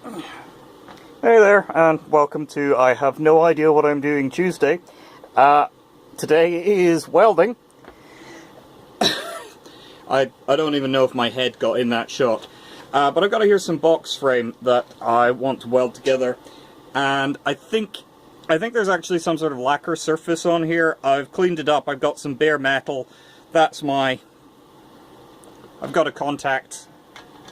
Hey there, and welcome to I Have No Idea What I'm Doing Tuesday. Today is welding. I don't even know if my head got in that shot. But I've got here some box frame that I want to weld together. And I think there's actually some sort of lacquer surface on here. I've cleaned it up. I've got some bare metal. I've got a contact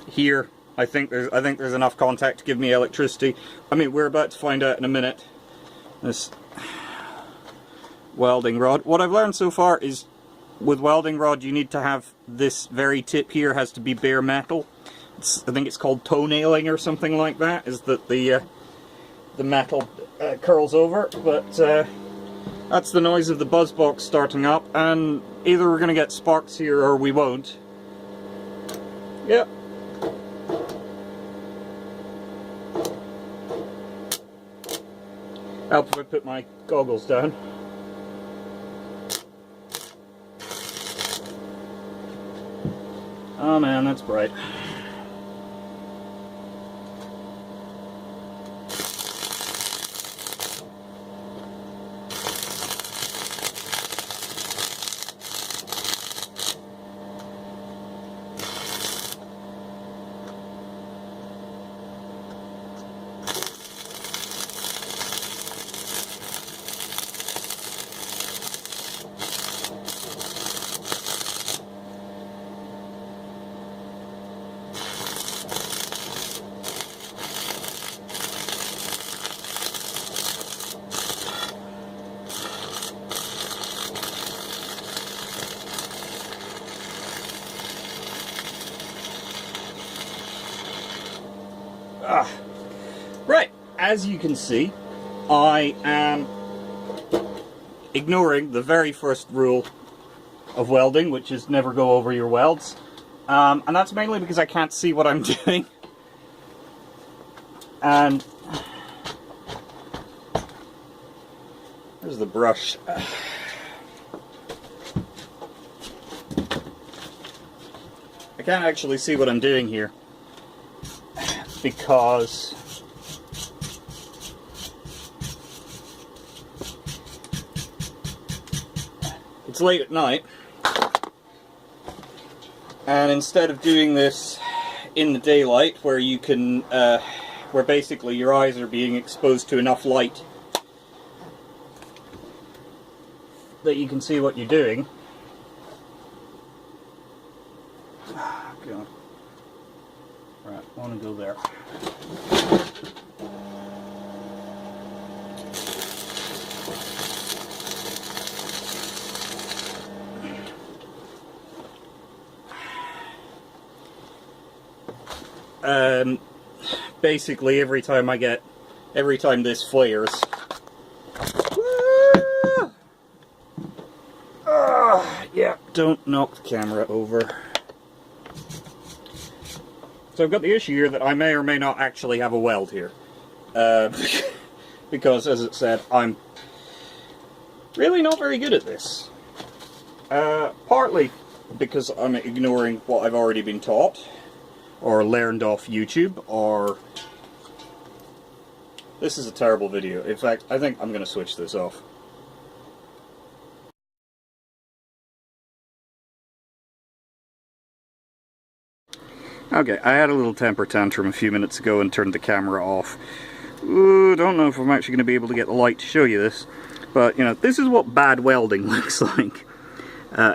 here. I think there's enough contact to give me electricity. I mean, we're about to find out in a minute. This welding rod. What I've learned so far is with welding rod you need to have this very tip here has to be bare metal. I think it's called toenailing or something like that, is that the metal curls over, but that's the noise of the buzz box starting up, and either we're going to get sparks here or we won't. Yep. Help if I put my goggles down. Oh man, that's bright. Right, as you can see, I am ignoring the very first rule of welding, which is never go over your welds. And that's mainly because I can't see what I'm doing. And there's the brush. I can't actually see what I'm doing here, because it's late at night, and instead of doing this in the daylight where you can where basically your eyes are being exposed to enough light that you can see what you're doing. God. Right, I want to go there. Basically every time this flares, yeah, don't knock the camera over. So I've got the issue here that I may or may not actually have a weld here. Because, as it said, I'm really not very good at this. Partly because I'm ignoring what I've already been taught, or learned off YouTube, or... This is a terrible video. In fact, I think I'm going to switch this off. Okay, I had a little temper tantrum a few minutes ago and turned the camera off. Ooh, don't know if I'm actually going to be able to get the light to show you this, but, you know, this is what bad welding looks like,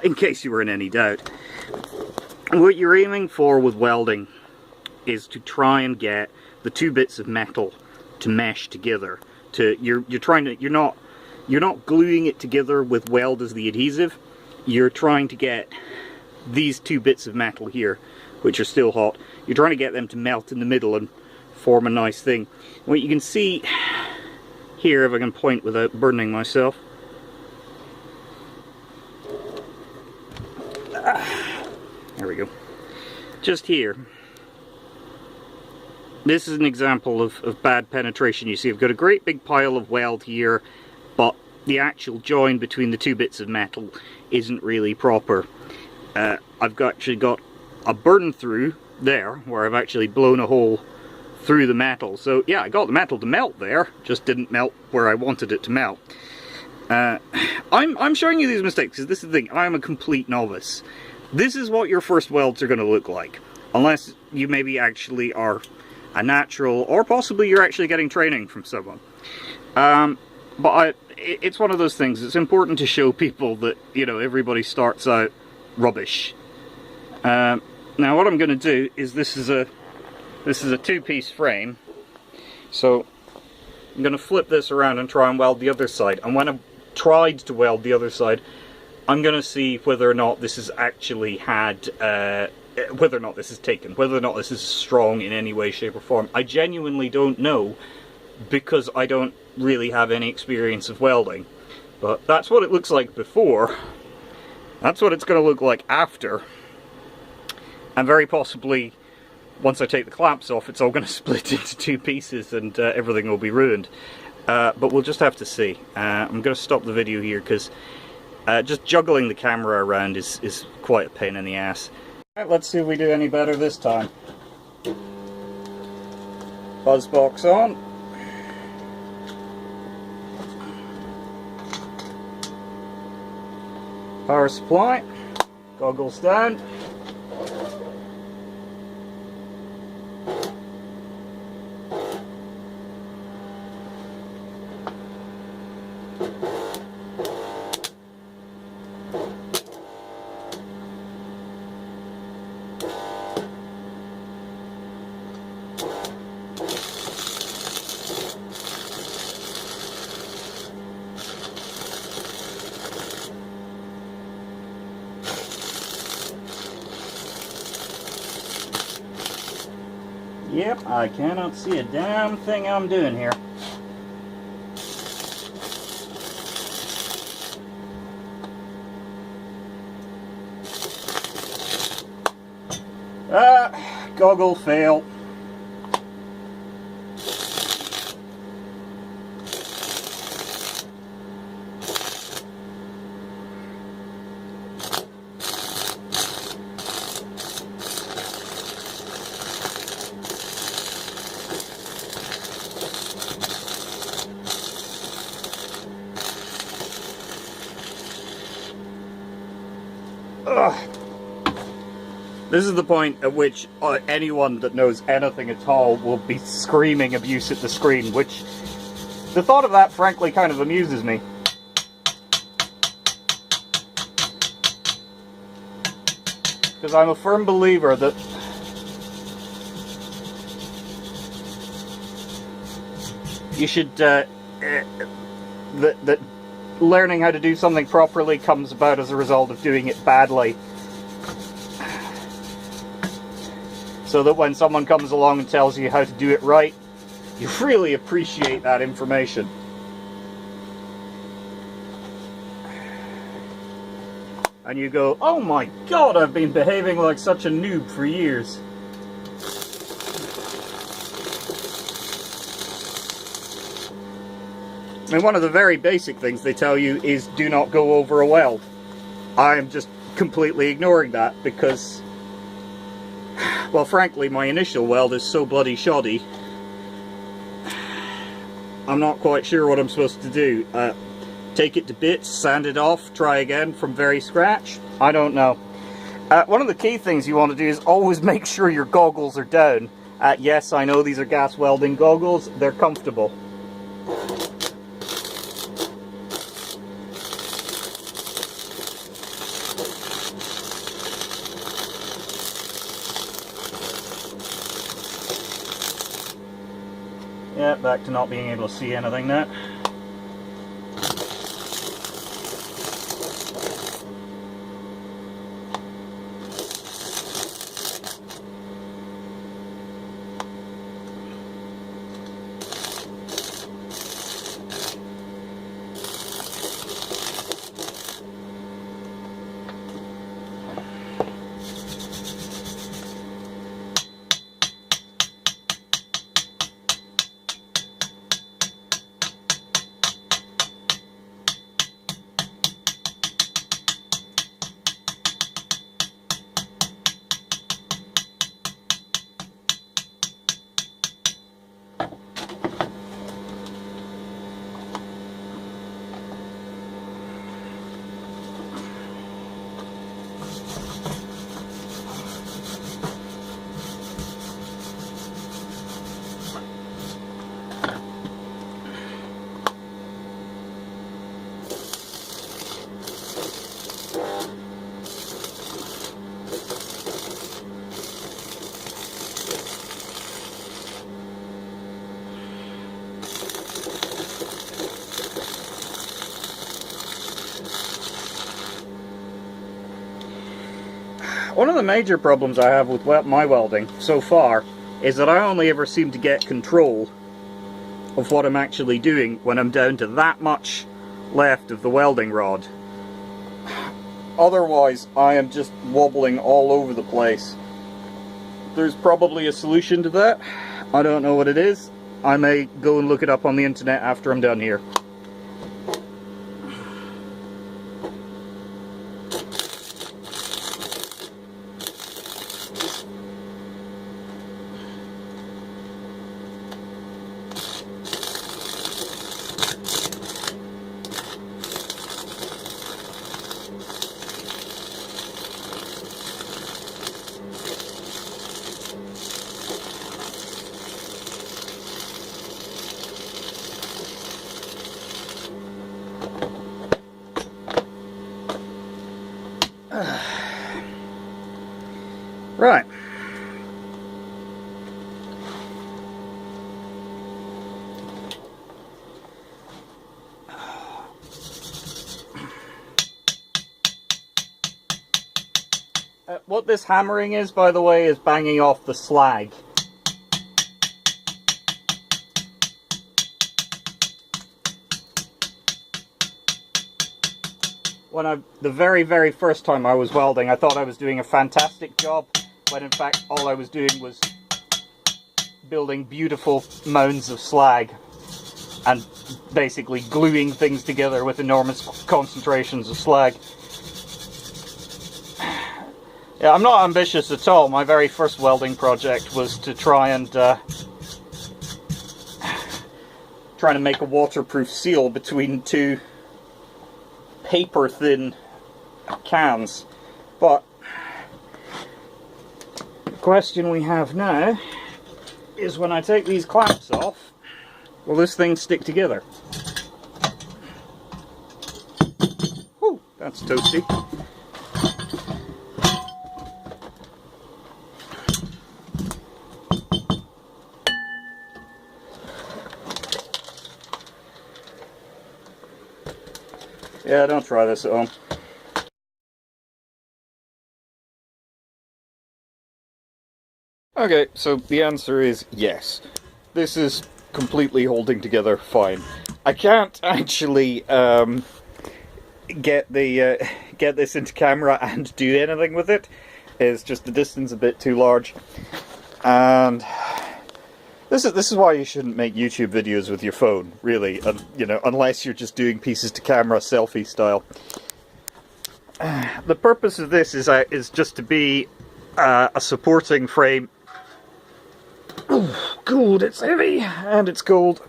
in case you were in any doubt. What you're aiming for with welding is to try and get the two bits of metal to mesh together. You're not gluing it together with weld as the adhesive. You're trying to get these two bits of metal here, which are still hot, you're trying to get them to melt in the middle and form a nice thing. What you can see here, if I can point without burning myself, there we go, just here, this is an example of bad penetration. You see I've got a great big pile of weld here, but the actual join between the two bits of metal isn't really proper. I've actually got a burn through there where I've actually blown a hole through the metal. So yeah, I got the metal to melt there, just didn't melt where I wanted it to melt. I'm showing you these mistakes because this is the thing, I'm a complete novice. This is what your first welds are going to look like, unless you maybe actually are a natural, or possibly you're actually getting training from someone. But it's one of those things, it's important to show people that, you know, everybody starts out rubbish. Now what I'm going to do is, this is a two-piece frame, so I'm going to flip this around and try and weld the other side. And when I've tried to weld the other side, I'm going to see whether or not this has actually had, whether or not this is taken, whether or not this is strong in any way, shape or form. I genuinely don't know, because I don't really have any experience of welding. But that's what it looks like before. That's what it's going to look like after. And very possibly, once I take the clamps off, it's all going to split into two pieces and everything will be ruined. But we'll just have to see. I'm going to stop the video here because just juggling the camera around is quite a pain in the ass. Alright, let's see if we do any better this time. Buzz box on. Power supply. Goggles down. Yep, I cannot see a damn thing I'm doing here. Goggle fail. This is the point at which anyone that knows anything at all will be screaming abuse at the screen, which the thought of that frankly kind of amuses me. Because I'm a firm believer that you should, that learning how to do something properly comes about as a result of doing it badly. So that when someone comes along and tells you how to do it right, you really appreciate that information. And you go, oh my god, I've been behaving like such a noob for years. I mean, one of the very basic things they tell you is do not go over a weld. I'm just completely ignoring that because, well, frankly, my initial weld is so bloody shoddy, I'm not quite sure what I'm supposed to do. Take it to bits, sand it off, try again from very scratch? I don't know. One of the key things you want to do is always make sure your goggles are down. Yes, I know these are gas welding goggles, they're comfortable. Yeah, back to not being able to see anything now. One of the major problems I have with my welding so far is that I only ever seem to get control of what I'm actually doing when I'm down to that much left of the welding rod. Otherwise, I am just wobbling all over the place. There's probably a solution to that. I don't know what it is. I may go and look it up on the internet after I'm done here. Right. What this hammering is, by the way, is banging off the slag. The very first time I was welding, I thought I was doing a fantastic job, when in fact all I was doing was building beautiful mounds of slag and basically gluing things together with enormous concentrations of slag. Yeah, I'm not ambitious at all. My very first welding project was to try and make a waterproof seal between two paper thin cans. But the question we have now is, when I take these clamps off, will this thing stick together? Whew, that's toasty. Yeah, don't try this at home. Okay, so the answer is yes. This is completely holding together fine. I can't actually get this into camera and do anything with it. It's just the distance a bit too large, and this is why you shouldn't make YouTube videos with your phone, really. You know, unless you're just doing pieces to camera, selfie style. The purpose of this is just to be a supporting frame. Oh, cold! It's heavy and it's cold.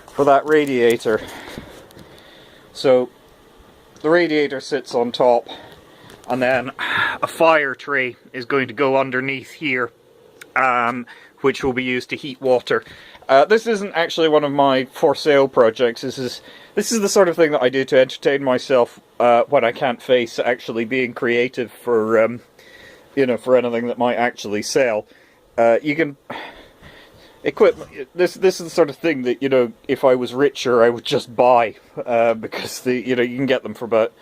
For that radiator. So the radiator sits on top, and then a fire tray is going to go underneath here, which will be used to heat water. This isn't actually one of my for sale projects. This is the sort of thing that I do to entertain myself when I can't face actually being creative for for anything that might actually sell. You can equipment. This is the sort of thing that, if I was richer, I would just buy, because you can get them for about.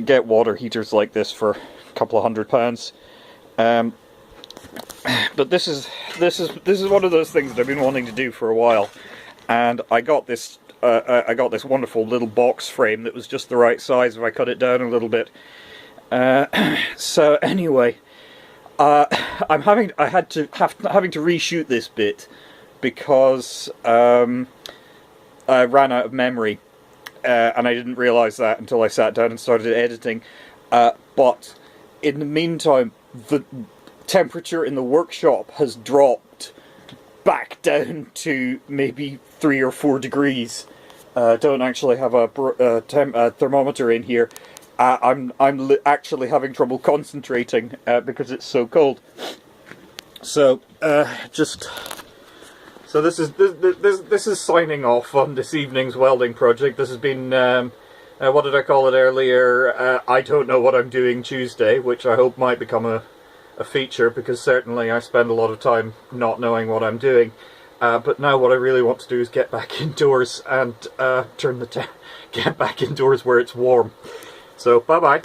Get water heaters like this for a couple of £100. But this is one of those things that I've been wanting to do for a while, and I got this wonderful little box frame that was just the right size if I cut it down a little bit. So anyway, I'm having to reshoot this bit because I ran out of memory. And I didn't realise that until I sat down and started editing. But in the meantime, the temperature in the workshop has dropped back down to maybe 3 or 4 degrees. Don't actually have a thermometer in here. I'm actually having trouble concentrating because it's so cold. So So this is signing off on this evening's welding project. This has been, what did I call it earlier? I don't know what I'm doing Tuesday, which I hope might become a feature, because certainly I spend a lot of time not knowing what I'm doing. But now what I really want to do is get back indoors and get back indoors where it's warm. So bye bye.